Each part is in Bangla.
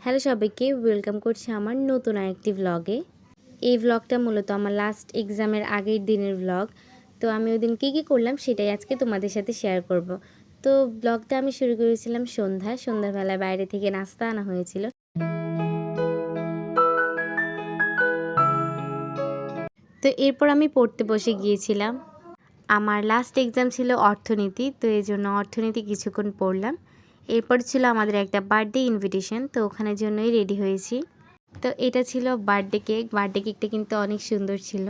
হ্যালো সবাইকে, ওয়েলকাম করছি আমার নতুন আরেকটি ব্লগে। এই ব্লগটা মূলত আমার লাস্ট এক্সামের আগের দিনের ব্লগ। তো আমি ওই দিন কী করলাম সেটাই আজকে তোমাদের সাথে শেয়ার করব। তো ব্লগটা আমি শুরু করেছিলাম সন্ধ্যাবেলায় বাইরে থেকে নাস্তা আনা হয়েছিল। তো এরপর আমি পড়তে বসে গিয়েছিলাম। আমার লাস্ট এক্সাম ছিল অর্থনীতি, তো এই জন্য অর্থনীতি কিছুক্ষণ পড়লাম। এরপর ছিল আমাদের একটা বার্থডে ইনভিটেশন, তো ওখানের জন্যই রেডি হয়েছি। তো এটা ছিল বার্থডে কেকটা কিন্তু অনেক সুন্দর ছিল।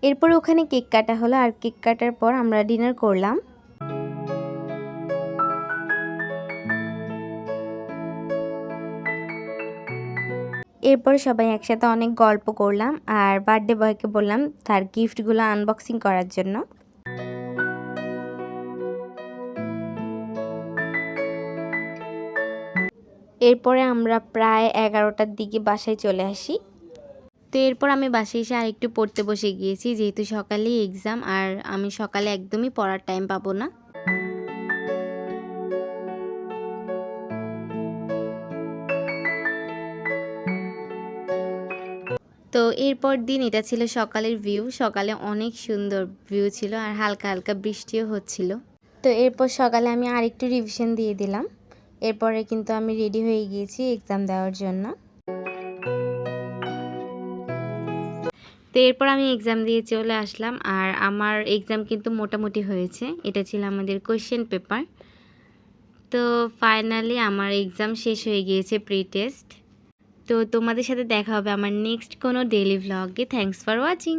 এরপর ওখানে কেক কাটা হলো, আর কেক কাটার পর আমরা ডিনার করলাম। এরপর সবাই একসাথে অনেক গল্প করলাম, আর বার্থডে বয়কে বললাম তার গিফটগুলো আনবক্সিং করার জন্য। এরপরে আমরা প্রায় 11টার দিকে বাসায় চলে আসি। তো এরপর আমি বাসায় এসে আরেকটু পড়তে বসে গিয়েছি, যেহেতু সকালেই এক্সাম আর আমি সকালে একদমই পড়ার টাইম পাবো না। তো এরপর দিন এটা ছিল সকালের ভিউ। সকালে অনেক সুন্দর ভিউ ছিল আর হালকা হালকা বৃষ্টিও হচ্ছিল। তো এরপর সকালে আমি আরেকটু রিভিশন দিয়ে দিলাম। এরপরে কিন্তু আমি রেডি হয়ে গিয়েছি এক্সাম দেওয়ার জন্য। তো এরপর আমি এক্সাম দিয়ে চলে আসলাম, আর আমার এক্সাম কিন্তু মোটামুটি হয়েছে। এটা ছিল আমাদের কোয়েশ্চেন পেপার। তো ফাইনালি আমার এক্সাম শেষ হয়ে গিয়েছে, প্রি টেস্ট। তো তোমাদের সাথে দেখা হবে আমার নেক্সট কোনো ডেইলি ভ্লগে। Thanks for watching.